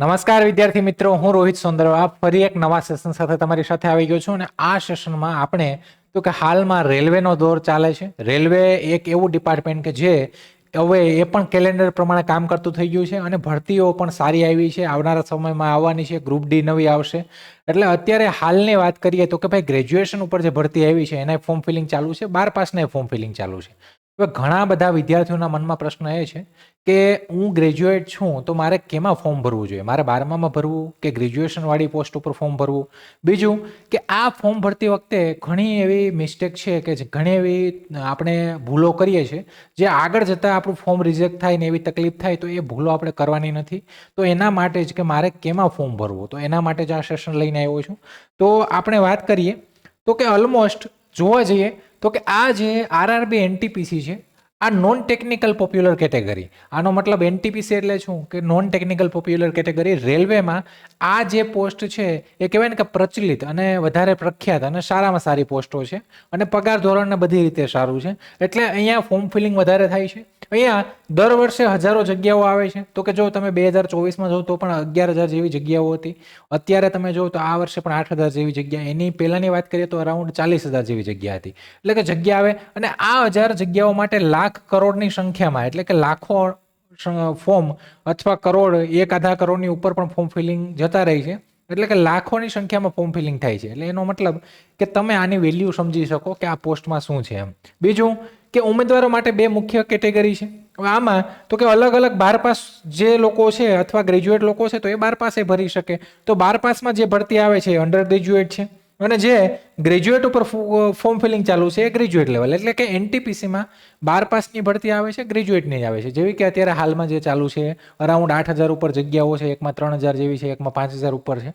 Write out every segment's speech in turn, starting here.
નમસ્કાર વિદ્યાર્થી મિત્રો, હું રોહિત સોંદરવા ફરી એક નવા સેશન સાથે તમારી સાથે આવી ગયો છું અને આ સેશનમાં આપણે તો કે હાલમાં રેલવેનો દોર ચાલે છે. રેલવે એક એવું ડિપાર્ટમેન્ટ કે જે હવે એ પણ કેલેન્ડર પ્રમાણે કામ કરતું થઈ ગયું છે અને ભરતીઓ પણ સારી આવી છે. આવનારા સમયમાં આવવાની છે. ગ્રુપ ડી નવી આવશે. એટલે અત્યારે હાલની વાત કરીએ તો કે ભાઈ ગ્રેજ્યુએશન ઉપર જે ભરતી આવી છે એના ફોર્મ ફિલિંગ ચાલુ છે. 12 પાસના ફોર્મ ફિલિંગ ચાલુ છે. હવે ઘણા બધા વિદ્યાર્થીઓના મનમાં પ્રશ્ન એ છે કે હું ગ્રેજ્યુએટ છું તો મારે કેમાં ફોર્મ ભરવું જોઈએ? મારે 12મામાં ભરવું કે ગ્રેજ્યુએશન વાળી પોસ્ટ ઉપર ફોર્મ ભરવું? બીજું કે આ ફોર્મ ભરતી વખતે ઘણી એવી મિસ્ટેક છે કે ઘણી એવી આપણે ભૂલો કરીએ છીએ જે આગળ જતાં આપણું ફોર્મ રિજેક્ટ થાય ને એવી તકલીફ થાય, તો એ ભૂલો આપણે કરવાની નથી. તો એના માટે જ કે મારે કેમાં ફોર્મ ભરવું, તો એના માટે જ આ સેશન લઈને આવ્યો છું. તો આપણે વાત કરીએ તો કે ઓલમોસ્ટ જોવા જઈએ તો કે આ જે આરઆરબી એનટીપીસી છે, આ નોન ટેકનિકલ પોપ્યુલર કેટેગરી. આનો મતલબ એનટીપીસી એટલે શું કે નોન ટેકનિકલ પોપ્યુલર કેટેગરી. રેલવેમાં આ જે પોસ્ટ છે એ કહેવાય ને કે પ્રચલિત અને વધારે પ્રખ્યાત અને સારામાં સારી પોસ્ટો છે અને પગાર ધોરણને બધી રીતે સારું છે. એટલે અહીંયા ફોર્મ ફિલિંગ વધારે થાય છે. અહીંયા દર વર્ષે હજારો જગ્યાઓ આવે છે. તો કે જો તમે 2024માં જો તો પણ 11,000 જેવી જગ્યાઓ હતી. અત્યારે તમે જો તો આ વર્ષે પણ 8,000 જેવી જગ્યા. એની પહેલાની વાત કરીએ તો અરાઉન્ડ 40,000 જેવી જગ્યા હતી. એટલે કે જગ્યા આવે અને આ 1000 જગ્યાઓ માટે લાખ કરોડની સંખ્યામાં, એટલે કે લાખો ફોર્મ અથવા કરોડ, 1-1.5 કરોડની ઉપર પણ ફોર્મ ફિલિંગ જતા રહી છે. એટલે કે લાખોની સંખ્યામાં ફોર્મ ફિલિંગ થાય છે. એટલે એનો મતલબ કે તમે આની વેલ્યુ સમજી શકો કે આ પોસ્ટમાં શું છે એમ. બીજું કે ઉમેદવારો માટે 2 મુખ્ય કેટેગરી છે. હવે આમાં તો કે અલગ અલગ 12 પાસ જે લોકો છે અથવા ગ્રેજ્યુએટ લોકો છે તો એ 12 પાસે ભરી શકે. તો 12 પાસમાં જે ભરતી આવે છે અંડર ગ્રેજ્યુએટ છે અને જે ગ્રેજ્યુએટ ઉપર ફોર્મ ફિલિંગ ચાલુ છે એ ગ્રેજ્યુએટ લેવલ. એટલે કે એનટીપીસીમાં 12 પાસની ભરતી આવે છે, ગ્રેજ્યુએટની જ આવે છે. જેવી કે અત્યારે હાલમાં જે ચાલુ છે અરાઉન્ડ 8,000 ઉપર જગ્યાઓ છે, એકમાં 3,000 જેવી છે, એકમાં 5,000 ઉપર છે.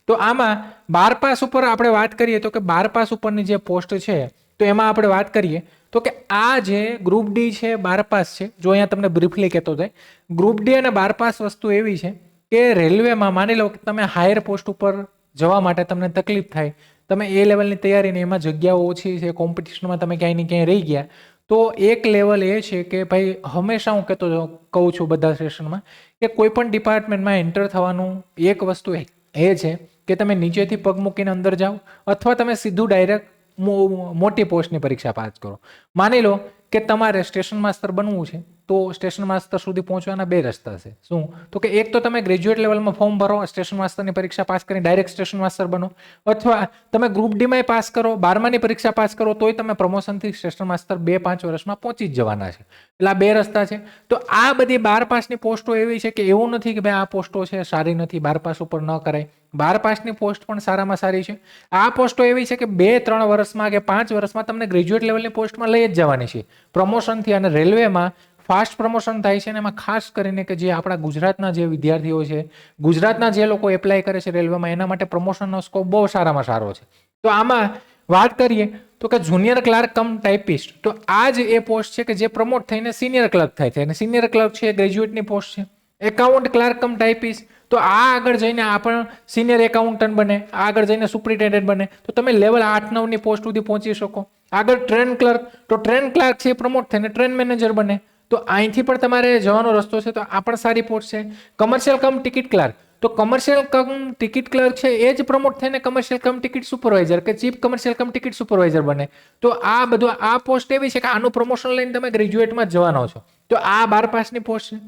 તો આમાં 12 પાસ ઉપર આપણે વાત કરીએ તો કે 12 પાસ ઉપરની જે પોસ્ટ છે તો એમાં આપણે વાત કરીએ તો કે આ જે ગ્રુપ ડી છે 12 પાસ છે. જો અહીંયા તમને બ્રીફલી કહેતો જાય, ગ્રુપ ડી અને 12 પાસ વસ્તુ એવી છે કે રેલવેમાં માની લો કે તમે હાયર પોસ્ટ ઉપર જવા માટે તમને તકલીફ થાય, તમે એ લેવલની તૈયારીને એમાં જગ્યાઓ ઓછી છે, કોમ્પિટિશનમાં તમે ક્યાંય ને ક્યાંય રહી ગયા, તો એક લેવલ એ છે કે ભાઈ હંમેશા હું કહું છું બધા સેશનમાં કે કોઈ પણ ડિપાર્ટમેન્ટમાં એન્ટર થવાનું એક વસ્તુ એ છે કે તમે નીચેથી પગ મૂકીને અંદર જાઓ અથવા તમે સીધું ડાયરેક્ટ મોટી પોસ્ટની પરીક્ષા પાસ કરો. માની લો કે તમારે સ્ટેશન માસ્ટર બનવું છે તો સ્ટેશન માસ્ટર સુધી પહોંચવાના 2 રસ્તા છે. શું? તો કે એક તો તમે ગ્રેજ્યુએટ લેવલમાં ફોર્મ ભરો, સ્ટેશન માસ્ટરની પરીક્ષા પાસ કરીને ડાયરેક્ટ સ્ટેશન માસ્ટર બનો, અથવા તમે ગ્રુપ ડીમાં પાસ કરો, 12માની પરીક્ષા પાસ કરો તોય તમે પ્રમોશનથી સ્ટેશન માસ્ટર 2-5 વર્ષમાં પહોંચી જ જવાના છે. એટલે આ 2 રસ્તા છે. તો આ બધી 12 પાસની પોસ્ટો એવી છે કે એવું નથી કે ભાઈ આ પોસ્ટો છે સારી નથી, 12 પાસ ઉપર ન કરાય. 12 પાસની પોસ્ટ પણ સારામાં સારી છે. આ પોસ્ટો એવી છે કે 2-3 વર્ષમાં કે 5 વર્ષમાં તમને ગ્રેજ્યુએટ લેવલની પોસ્ટમાં લઈ જ જવાની છે પ્રમોશનથી. અને રેલવેમાં ફાસ્ટ પ્રમોશન થાય છે અને એમાં ખાસ કરીને કે જે આપણા ગુજરાતના જે વિદ્યાર્થીઓ છે, ગુજરાતના જે લોકો એપ્લાય કરે છે રેલવેમાં, એના માટે પ્રમોશનનો સ્કોપ બહુ સારામાં સારો છે. તો આમાં વાત કરીએ તો કે જુનિયર ક્લાર્ક કમ ટાઈપિસ્ટ, તો આ જ એ પોસ્ટ છે કે જે પ્રમોટ થઈને સિનિયર ક્લર્ક થાય છે અને સિનિયર ક્લર્ક છે એ ગ્રેજ્યુએટની પોસ્ટ છે. એકાઉન્ટ ક્લાર્ક કમ ટાઈપિસ્ટ, તો આ આગળ જઈને આ પણ સિનિયર એકાઉન્ટન્ટ બને, આગળ જઈને સુપ્રિન્ટેન્ડન્ટ બને, તો તમે લેવલ 8-9ની પોસ્ટ સુધી પહોંચી શકો. આગળ ટ્રેન ક્લર્ક, તો ટ્રેન ક્લાર્ક છે પ્રમોટ થઈને ટ્રેન મેનેજર બને, તો અહીંથી પણ તમારે જવાનો રસ્તો છે. તો આ પણ સારી પોસ્ટ છે. કમર્શિયલ કમ ટિકિટ ક્લાર્ક, તો કમર્શિયલ કમ ટિકિટ ક્લર્ક છે એ જ પ્રમોટ થઈને કમર્શિયલ કમ ટિકિટ સુપરવાઇઝર કે ચીફ કમર્શિયલ કમ ટિકિટ સુપરવાઇઝર બને. તો આ બધું આ પોસ્ટ એવી છે કે આનું પ્રમોશન લઈને તમે ગ્રેજ્યુએટમાં જ જવાનો છો. તો આ 12 પાસની પોસ્ટ છે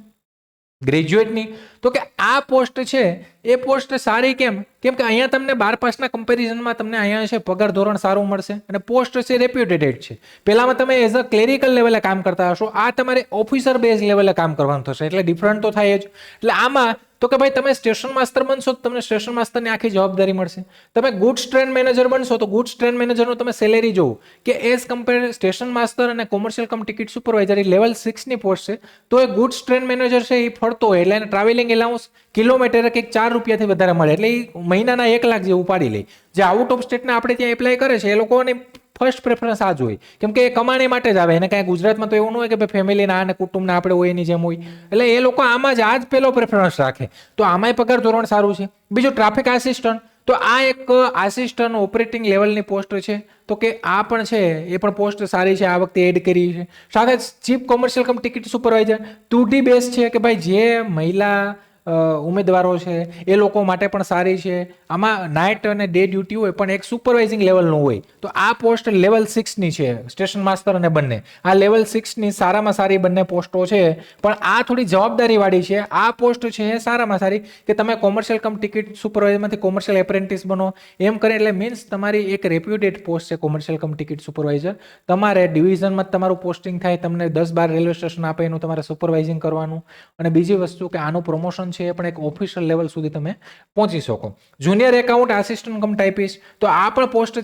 ગ્રેજ્યુએટની. તો કે આ પોસ્ટ છે એ પોસ્ટ સારી કેમ કે અહીંયા તમને 12 પાસના કમ્પેરિઝનમાં તમને અહીંયા છે પગાર ધોરણ સારું મળશે અને પોસ્ટ છે રેપ્યુટેડ છે. પહેલામાં તમે એઝ અ ક્લેરિકલ લેવલે કામ કરતા હશો, આ તમારે ઓફિસર બેઝ લેવલે કામ કરવાનું થશે. એટલે ડિફરન્ટ તો થાય જ. એટલે આમાં તો કે ભાઈ તમે સ્ટેશન માસ્ટર બનશો તો તમને સ્ટેશન માસ્ટરની આખી જવાબદારી મળશે. તમે ગુડ્સ ટ્રેન મેનેજર બનશો તો ગુડ્સ ટ્રેન મેનેજરનો તમે સેલેરી જોવો કે એઝ કમ્પેર સ્ટેશન માસ્ટર અને કોમર્શિયલ કમ ટિકિટ સુપરવાઇઝર એ લેવલ 6ની પોસ્ટ છે. તો એ ગુડ્સ ટ્રેન મેનેજર છે એ ફરતો હોય એટલે એને ટ્રાવેલિંગ એલાઉન્સ કિલોમીટરે કંઈક 4 રૂપિયાથી વધારે મળે. એટલે એ મહિનાના 1 લાખ જેવું પાડી લે. જે આઉટ ઓફ સ્ટેટના આપણે ત્યાં એપ્લાય કરે છે એ લોકોને ફર્સ્ટ પ્રેફરન્સ આ જ હોય, કેમ કે એ કમાણી માટે જ આવે. એને કાંઈ ગુજરાતમાં તો એવું ન હોય કે ભાઈ ફેમિલીના અને કુટુંબના આપણે હોય એની જેમ હોય. એટલે એ લોકો આમાં જ આ જ પહેલો પ્રેફરન્સ રાખે. તો આમાંય પગાર ધોરણ સારું છે. બીજું ટ્રાફિક આસિસ્ટન્ટ, તો આ એક આસિસ્ટન્ટ ઓપરેટિંગ લેવલની પોસ્ટ છે. તો કે આ પણ છે એ પણ પોસ્ટ સારી છે, આ વખતે એડ કરી છે. સાથે ચીફ કોમર્શિયલ કમ ટિકિટ સુપરવાઇઝર 2D બેઝ છે કે ભાઈ જે મહિલા ઉમેદવારો છે એ લોકો માટે પણ સારી છે. આમાં નાઇટ અને ડે ડ્યુટી હોય પણ એક સુપરવાઇઝિંગ લેવલનું હોય. તો આ પોસ્ટ લેવલ 6ની છે, સ્ટેશન માસ્ટર અને બંને. આ લેવલ 6ની સારામાં સારી બંને પોસ્ટો છે, પણ આ થોડી જવાબદારીવાળી છે. આ પોસ્ટ છે એ સારામાં સારી કે તમે કોમર્શિયલ કમ ટિકિટ સુપરવાઇઝરમાંથી કોમર્શિયલ એપ્રેન્ટિસ બનો એમ કરે, એટલે મીન્સ તમારી એક રેપ્યુટેડ પોસ્ટ છે કોમર્શિયલ કમ ટિકિટ સુપરવાઇઝર. તમારે ડિવિઝનમાં તમારું પોસ્ટિંગ થાય, તમને 10-12 રેલવે સ્ટેશન આપે, એનું તમારે સુપરવાઇઝિંગ કરવાનું. અને બીજી વસ્તુ કે આનું પ્રમોશન છે એ પણ એક ઓફિશિયલ લેવલ સુધી તમે પહોંચી શકો. જુનિયર એકાઉન્ટ આસિસ્ટન્ટ કમ ટાઈપિસ્ટ, તો આ પણ પોસ્ટ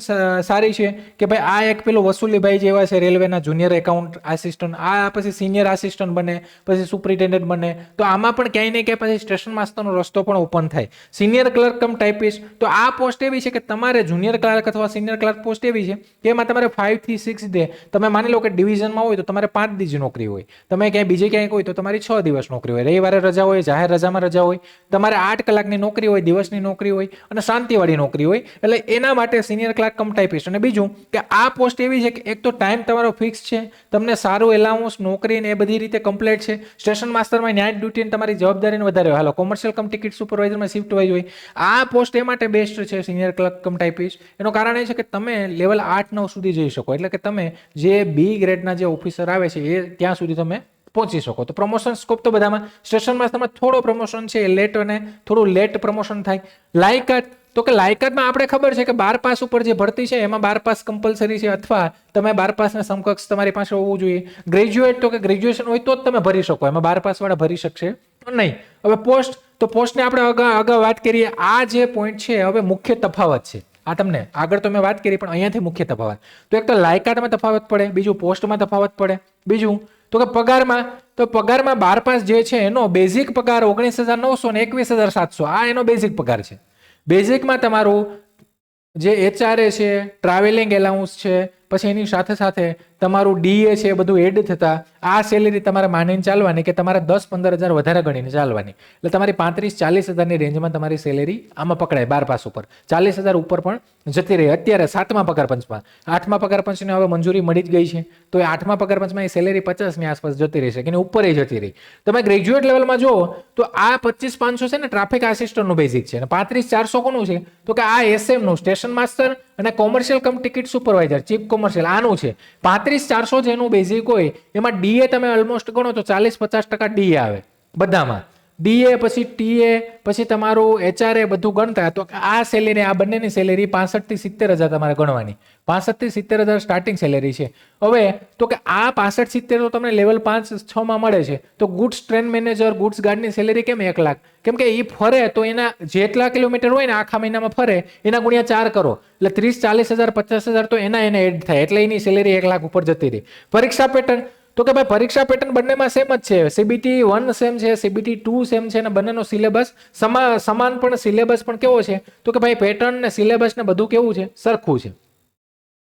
સારી છે કે ભાઈ આ એક પેલો વસુલીભાઈ જેવા છે રેલવેના જુનિયર એકાઉન્ટ આસિસ્ટન્ટ, આ પછી સિનિયર આસિસ્ટન્ટ બને, પછી સુપરિન્ટેન્ડન્ટ બને. તો આમાં પણ ક્યાંય ને ક્યાંય પછી સ્ટેશન માસ્ટરનો રસ્તો પણ ઓપન થાય. સિનિયર ક્લર્ક કમ ટાઈપિસ્ટ, તો આ પોસ્ટ એવી છે કે તમારે જુનિયર ક્લાર્ક અથવા સિનિયર ક્લાર્ક પોસ્ટ એવી છે કે એમાં તમારે 5 થી 6 ડે, તમે માની લો કે ડિવિઝનમાં હોય તો તમારે 5 દિવસ નોકરી હોય, તમે ક્યાંય બીજે ક્યાંય હોય તો તમારી 6 દિવસ નોકરી હોય, રવિવારે રજા હોય, જાહેર રજામાં રજા હોય, તમારે 8 કલાકની નોકરી હોય, દિવસની નોકરી હોય અને શાંતિવાળી નોકરી હોય. એટલે એના માટે સિનિયર ક્લાર્ક કમ ટાઈપિસ્ટ. અને બીજું કે આ પોસ્ટ એવી છે કે એક તો ટાઈમ તમારો ફિક્સ છે, તમને સારું એલાઉન્સ, નોકરી ને એ બધી રીતે કમ્પ્લીટ છે. સ્ટેશન માસ્ટરમાં નાઇટ ડ્યુટી અને તમારી જવાબદારીને વધારે હોય. હાલો કોમર્શિયલ કમ ટિકિટ સુપરવાઇઝરમાં શિફ્ટ વાઇઝ હોય. આ પોસ્ટ એ માટે બેસ્ટ છે સિનિયર ક્લર્ક કમ ટાઈપિસ્ટ. એનું કારણ એ છે કે તમે લેવલ 8-9 સુધી જઈ શકો, એટલે કે તમે જે બી ગ્રેડના જે ઓફિસર આવે છે એ ત્યાં સુધી તમે પહોંચી શકો. તો પ્રમોશન સ્કોપ તો બધામાં. સ્ટેશન માસ્ટરમાં થોડો પ્રમોશન છે લેટ, અને થોડું લેટ પ્રમોશન થાય. લાયકાત, તો કે લાયકાતમાં આપણે ખબર છે કે 12 પાસ ઉપર જે ભરતી છે એમાં 12 પાસ કમ્પલસરી છે, અથવા તમે 12 પાસના સમકક્ષ તમારી પાસે હોવું જોઈએ. ગ્રેજ્યુએટ, તો કે ગ્રેજ્યુએશન હોય તો જ તમે ભરી શકો, એમાં 12 પાસ વાળા ભરી શકશે નહીં. હવે પોસ્ટ, તો પોસ્ટને આપણે અગાઉ વાત કરીએ. આ જે પોઈન્ટ છે હવે મુખ્ય તફાવત છે. આ તમને આગળ તો મેં વાત કરી, પણ અહીંયાથી મુખ્ય તફાવત. તો એક તો લાયકાતમાં તફાવત પડે, બીજું પોસ્ટમાં તફાવત પડે, બીજું તો કે પગારમાં. તો પગારમાં 12 પાસ જે છે એનો બેઝિક પગાર 19,900 ને 21,700, આ એનો બેઝિક પગાર છે. બેઝિકમાં તમારું જે HRA છે, ટ્રાવેલિંગ એલાઉન્સ છે, પછી એની સાથે સાથે તમારું DA છે, બધું એડ થતા આ સેલેરી તમારે માનીને ચાલવાની કે તમારે 10-15 હજાર વધારે ગણીને ચાલવાની. એટલે તમારી 35-40 હજારની રેન્જમાં તમારી સેલેરી આમાં પકડાય 12 પાસ ઉપર. 40 હજાર ઉપર પણ જતી રહી. અત્યારે 7મા પગાર પંચમાં, 8મા પગાર પંચને હવે મંજૂરી મળી જ ગઈ છે, તો એ 8મા પગાર પંચમાં એ સેલેરી 50ની આસપાસ જતી રહેશે કે એની ઉપર જતી રહી. તમે ગ્રેજ્યુએટ લેવલમાં જુઓ તો આ 25,500 છે ને ટ્રાફિક આસિસ્ટન્ટનું બેઝિક છે, અને 35,400 કોનું છે તો કે આ SM નું સ્ટેશન માસ્ટર અને કોમર્શિયલ કમ ટિકિટ સુપરવાઇઝર ચીફ કોમર્શિયલ આનું છે. 35,400 જેનું બેઝિક હોય એમાં DA તમે ઓલમોસ્ટ ગણો તો 40-50% DA આવે બધામાં. DA પછી TA પછી તમારું HRA બધું ગણતા તો આ સેલેરી, આ બંનેની સેલેરી 65 થી 70 હજાર તમારે ગણવાની. 65 થી 70 હજાર સ્ટાર્ટિંગ સેલેરી છે. હવે તો કે આ 65-70 તો તમને લેવલ 5-6 માં મળે છે. તો ગુડ્સ ટ્રેન મેનેજર, ગુડ્સ ગાર્ડની સેલેરી કેમ 1 લાખ? કેમ કે એ ફરે તો એના જેટલા કિલોમીટર હોય ને આખા મહિનામાં ફરે એના ગુણ્યા 4 કરો, એટલે 30-40 હજાર 50 હજાર તો એના એડ થાય, એટલે એની સેલેરી 1 લાખ ઉપર જતી રહી. પરીક્ષા પેટર્ન, તો કે ભાઈ પરીક્ષા પેટર્ન બંનેમાં સેમ જ છે. CBT 1 સેમ છે, CBT 2 સેમ છે, અને બંનેનો સિલેબસ સમાન, પણ સિલેબસ પણ કેવો છે તો કે ભાઈ પેટર્ન ને સિલેબસ ને બધું કેવું છે, સરખું છે.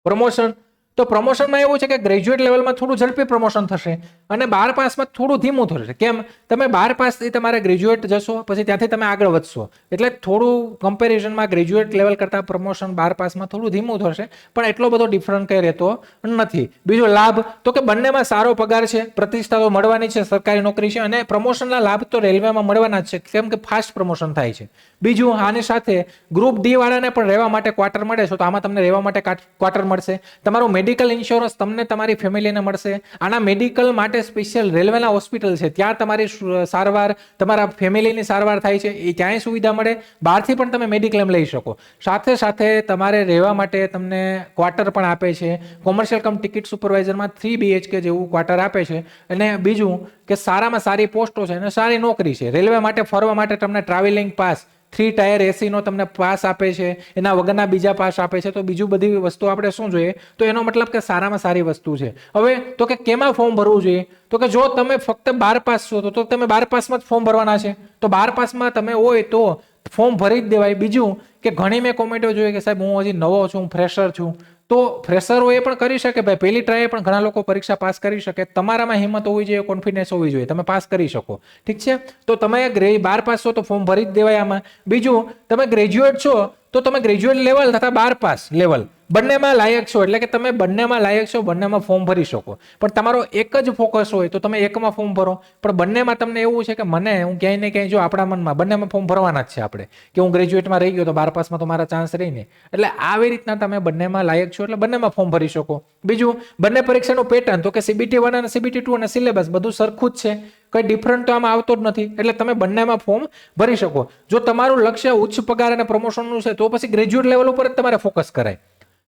પ્રમોશન, તો પ્રમોશનમાં એવું છે કે ગ્રેજ્યુએટ લેવલમાં થોડું ઝડપી પ્રમોશન થશે અને 12 પાસમાં થોડું ધીમું થશે. કેમ? તમે 12 પાસથી તમારે ગ્રેજ્યુએટ જશો, પછી ત્યાંથી તમે આગળ વધશો, એટલે થોડું કમ્પેરિઝનમાં ગ્રેજ્યુએટ લેવલ કરતાં પ્રમોશન 12 પાસમાં થોડું ધીમું થશે, પણ એટલો બધો ડિફરન્ટ કંઈ રહેતો નથી. બીજો લાભ, તો કે બંનેમાં સારો પગાર છે, પ્રતિષ્ઠા તો મળવાની છે, સરકારી નોકરી છે, અને પ્રમોશનના લાભ તો રેલવેમાં મળવાના જ છે, કેમ કે ફાસ્ટ પ્રમોશન થાય છે. બીજું, આની સાથે ગ્રુપ D વાળાને પણ રહેવા માટે ક્વાર્ટર મળે છે, તો આમાં તમને રહેવા માટે ક્વાર્ટર મળશે. તમારું મેડિકલ ઇન્સ્યોરન્સ તમને તમારી ફેમિલીને મળશે. આના મેડિકલ માટે સ્પેશિયલ રેલવેના હોસ્પિટલ છે, ત્યાં તમારી સારવાર, તમારા ફેમિલીની સારવાર થાય છે, એ ક્યાંય સુવિધા મળે. બહારથી પણ તમે મેડિક્લેમ લઈ શકો. સાથે સાથે તમારે રહેવા માટે તમને ક્વાર્ટર પણ આપે છે. કોમર્શિયલ કમ ટિકિટ સુપરવાઇઝરમાં 3 BHK જેવું ક્વાર્ટર આપે છે. અને બીજું કે સારામાં સારી પોસ્ટો છે અને સારી નોકરી છે. રેલવે માટે ફરવા માટે તમને ટ્રાવેલિંગ પાસ, 3 ટાયર AC નો તમને પાસ આપે છે, એના વગરના બીજા પાસ આપે છે. તો બીજું બધી વસ્તુ આપણે શું જોઈએ, તો એનો મતલબ કે સારામાં સારી વસ્તુ છે. હવે તો કે કેમાં ફોર્મ ભરવું જોઈએ, તો કે જો તમે ફક્ત 12 પાસ છો તો તમે 12 પાસમાં જ ફોર્મ ભરવાના છે. તો 12 પાસમાં તમે હોય તો ફોર્મ ભરી જ દેવાય. બીજું કે ઘણી મેં કોમેન્ટો જોઈએ કે સાહેબ હું હજી નવો છું, ફ્રેશર છું, તો ફ્રેશરો એ પણ કરી શકે ભાઈ, પહેલી ટ્રાય પણ ઘણા લોકો પરીક્ષા પાસ કરી શકે. તમારામાં હિંમત હોવી જોઈએ, કોન્ફિડન્સ હોવી જોઈએ, તમે પાસ કરી શકો. ઠીક છે, તો તમે 12 પાસ છો તો ફોર્મ ભરી જ દેવાય આમાં. બીજું, તમે ગ્રેજ્યુએટ છો તો તમે ગ્રેજ્યુએટ લેવલ તથા 12 પાસ લેવલ બંનેમાં લાયક છો, એટલે કે તમે બંનેમાં લાયક છો, બંનેમાં ફોર્મ ભરી શકો. પણ તમારો એક જ ફોકસ હોય તો તમે એકમાં ફોર્મ ભરો, પણ બંનેમાં તમને એવું છે કે મને હું ક્યાંય ને ક્યાંય જો આપણા મનમાં બંનેમાં ફોર્મ ભરવાના જ છે આપણે, કે હું ગ્રેજ્યુએટમાં રહી ગયો તો 12 પાસમાં તો મારા ચાન્સ રહી ને. એટલે આવી રીતના તમે બંનેમાં લાયક છો એટલે બંનેમાં ફોર્મ ભરી શકો. બીજું, બંને પરીક્ષાનું પેટર્ન તો કે CBT 1 અને CBT 2 અને સિલેબસ બધું સરખું જ છે, કઈ ડિફરન્ટ તો આમાં આવતો જ નથી, એટલે તમે બંનેમાં ફોર્મ ભરી શકો. જો તમારું લક્ષ્ય ઉચ્ચ પગાર અને પ્રમોશનનું છે તો પછી ગ્રેજ્યુએટ લેવલ ઉપર જ તમારે ફોકસ કરાય.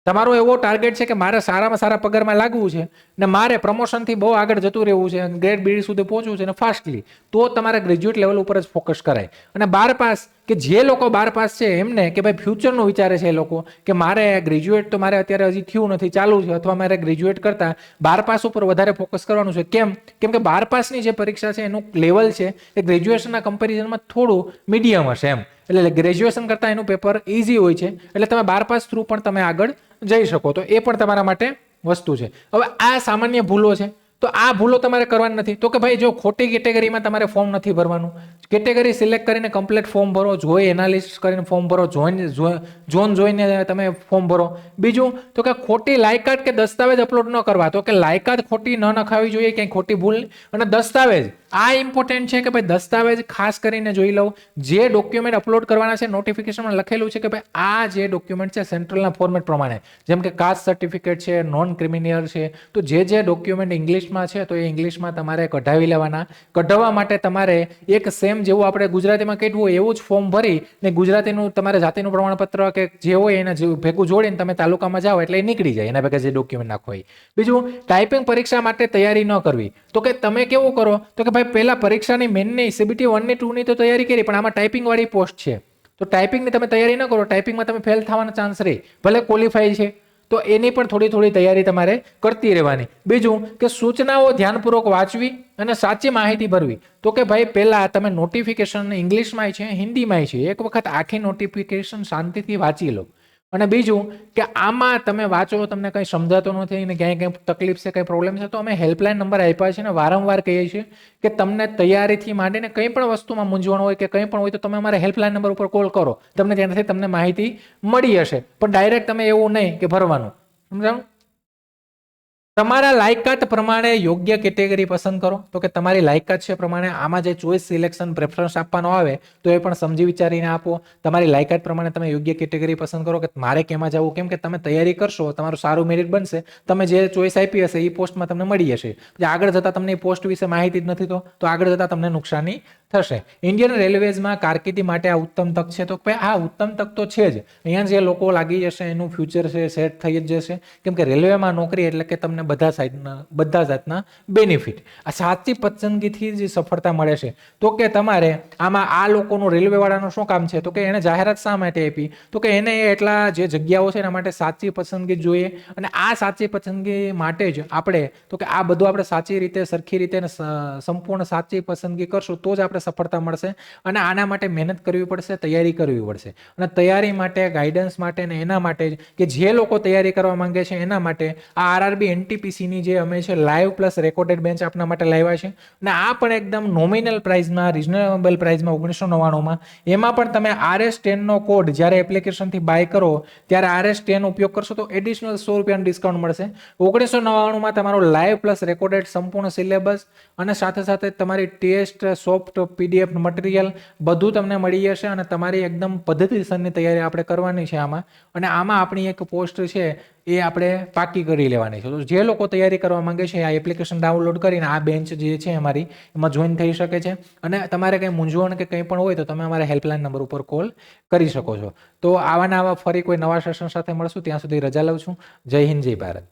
તમારો એવો ટાર્ગેટ છે કે મારે સારામાં સારા પગારમાં લાગવું છે ને મારે પ્રમોશનથી બહુ આગળ જતું રહેવું છે, ગ્રેડ બી સુધી પહોંચવું છે ને ફાસ્ટલી, તો તમારે ગ્રેજ્યુએટ લેવલ ઉપર જ ફોકસ કરાય. અને 12 પાસ, કે જે લોકો 12 પાસ છે એમને કે ભાઈ ફ્યુચરનું વિચારે છે એ લોકો કે મારે ગ્રેજ્યુએટ તો મારે અત્યારે હજી થયું નથી, ચાલુ છે, અથવા મારે ગ્રેજ્યુએટ કરતા 12 પાસ ઉપર વધારે ફોકસ કરવાનું છે. કેમ કે 12 પાસની જે પરીક્ષા છે એનું લેવલ છે એ ગ્રેજ્યુએશનના કમ્પેરિઝનમાં થોડું મીડિયમ હશે એમ, એટલે ગ્રેજ્યુએશન કરતાં એનું પેપર ઇઝી હોય છે, એટલે તમે 12 પાસ થ્રુ પણ તમે આગળ જઈ શકો, તો એ પણ તમારા માટે વસ્તુ છે. હવે આ સામાન્ય ભૂલો છે, તો આ ભૂલો તમારે કરવાની નથી. તો કે ભાઈ જો ખોટી કેટેગરીમાં તમારે ફોર્મ નથી ભરવાનું, કેટેગરી સિલેક્ટ કરીને કમ્પ્લીટ ફોર્મ ભરો, જોઈ એનાલિસિસ કરીને ફોર્મ ભરો, ઝોન જોઈને તમે ફોર્મ ભરો. બીજું તો કે ખોટી લાયકાત કે દસ્તાવેજ અપલોડ ન કરવા, તો કે લાયકાત ખોટી ન નખાવી જોઈએ, ક્યાંય ખોટી ભૂલ. અને દસ્તાવેજ આ ઇમ્પોર્ટન્ટ છે કે ભાઈ દસ્તાવેજ ખાસ કરીને જોઈ લઉં, જે ડોક્યુમેન્ટ અપલોડ કરવાના છે નોટિફિકેશનમાં લખેલું છે કે ભાઈ આ જે ડોક્યુમેન્ટ છે સેન્ટ્રલના ફોર્મેટ પ્રમાણે, જેમ કે કાસ્ટ સર્ટિફિકેટ છે, નોન ક્રિમિનલ છે, તો જે ડોક્યુમેન્ટ ઇંગ્લિશમાં છે તો એ ઇંગ્લિશમાં તમારે કઢાવી લેવાના. કઢાવવા માટે તમારે એક સેમ જેવું આપણે ગુજરાતીમાં કહેવું હોય એવું જ ફોર્મ ભરી ને ગુજરાતીનું તમારે જાતિનું પ્રમાણપત્ર કે જે હોય એને ભેગું જોડીને તમે તાલુકામાં જાઓ એટલે એ નીકળી જાય એના ભેગા જે ડોક્યુમેન્ટ નાખો હોય. બીજું, ટાઈપિંગ પરીક્ષા માટે તૈયારી ન કરવી, તો કે તમે કેવું કરો તો કે ભાઈ પહેલા પરીક્ષાની મેનની CBT 1 ની 2 ની તો તૈયારી કરી, પણ આમાં ટાઈપિંગ વાળી પોસ્ટ છે તો ટાઈપિંગની તમે તૈયારી ન કરો, ટાઈપિંગમાં તમે ફેલ થવાનો ચાન્સ રહે, ભલે ક્વોલિફાઈ છે તો એની પણ થોડી તૈયારી તમારે કરતી રહેવાની. બીજું કે સૂચનાઓ ધ્યાનપૂર્વક વાંચવી અને સાચી માહિતી ભરવી, તો કે ભાઈ પહેલા તમે નોટિફિકેશન ઇંગ્લિશમાં છે, હિન્દીમાં છે, એક વખત આખી નોટિફિકેશન શાંતિથી વાંચી લો. અને બીજું કે આમાં તમે વાંચો, તમને કંઈ સમજાતો નથી ને ક્યાંય કંઈ તકલીફ છે, કંઈ પ્રોબ્લેમ છે, તો અમે હેલ્પલાઇન નંબર આપ્યા છે ને વારંવાર કહીએ છીએ કે તમને તૈયારીથી માંડીને કંઈ પણ વસ્તુમાં મૂંઝવણ હોય કે કંઈ પણ હોય તો તમે અમારા હેલ્પલાઇન નંબર ઉપર કોલ કરો, તમને ત્યાંથી તમને માહિતી મળી હશે. પણ ડાયરેક્ટ તમે એવું નહીં કે ભરવાનું, સમજાણું? તમારા લાયકાત પ્રમાણે યોગ્ય કેટેગરી પસંદ કરો, તો કે તમારી લાયકાત છે પ્રમાણે આમાં જે ચોઇસ સિલેક્શન પ્રેફરન્સ આપવાનો આવે તો એ પણ સમજી વિચારીને આપો. તમારી લાયકાત પ્રમાણે તમે યોગ્ય કેટેગરી પસંદ કરો કે મારે કેમાં જવું, કેમ કે તમે તૈયારી કરશો, તમારું સારું મેરિટ બનશે, તમે જે ચોઇસ આપી હશે એ પોસ્ટમાં તમને મળી જશે. આગળ જતાં તમને એ પોસ્ટ વિશે માહિતી જ નથી તો આગળ જતાં તમને નુકસાની થશે. ઇન્ડિયન રેલવેઝમાં કારકિર્દી માટે આ ઉત્તમ તક છે, તો આ ઉત્તમ તક તો છે જ. અહીંયા જે લોકો લાગી જશે એનું ફ્યુચર છે સેટ થઈ જ જશે, કેમ કે રેલવેમાં નોકરી એટલે કે તમને બધા જાતના બેનિફિટ. આ સાચી પસંદગીથી જ સફળતા મળે છે. તો કે તમારે આમાં આ લોકોનું રેલવેવાળાનું શું કામ છે, તો કે એને જાહેરાત શા માટે આપી, તો કે એને એટલા જે જગ્યાઓ છે એના માટે સાચી પસંદગી જોઈએ, અને આ સાચી પસંદગી માટે જ આપણે તો કે આ બધું આપણે સાચી રીતે, સરખી રીતે, સંપૂર્ણ સાચી પસંદગી કરશું તો જ આપણે સફળતા મળશે. અને આના માટે મહેનત કરવી પડશે, તૈયારી કરવી પડશે. અને તૈયારી માટે, ગાઈડન્સ માટે ને એના માટે જ કે જે લોકો તૈયારી કરવા માંગે છે એના માટે આ RRB NTPCની જે અમે છે લાઈવ પ્લસ રેકોર્ડેડ બેન્ચ આપના માટે લાવ્યા છે. અને આ પણ એકદમ નોમિનલ પ્રાઇસમાં, રિઝનેબલ પ્રાઇસમાં 1999માં. એમાં પણ તમે RS10 નો કોડ જ્યારે એપ્લિકેશનથી બાય કરો ત્યારે RS10 ઉપયોગ કરશો તો એડિશનલ 100 રૂપિયાનું ડિસ્કાઉન્ટ મળશે. 1999માં તમારો લાઈવ પ્લસ રેકોર્ડેડ સંપૂર્ણ સિલેબસ અને સાથે તમારી ટેસ્ટ, સોફ્ટ, PDF મટીરિયલ બધું તમને મળી જશે. અને તમારી એકદમ પદ્ધતિસરની તૈયારી આપણે કરવાની છે આમાં. અને આમાં આપણી એક પોસ્ટ છે એ આપણે પાકી કરી લેવાની છે. તો જે લોકો તૈયારી કરવા માંગે છે આ એપ્લિકેશન ડાઉનલોડ કરીને આ બેન્ચ જે છે અમારી એમાં જોઈન થઈ શકે છે. અને તમારે કંઈ મૂંઝવણ કે કંઈ પણ હોય તો તમે અમારા હેલ્પલાઇન નંબર ઉપર કોલ કરી શકો છો. તો આવા ફરી કોઈ નવા સેશન સાથે મળશું, ત્યાં સુધી રજા લઉં છું. જય હિન્દ, જય ભારત.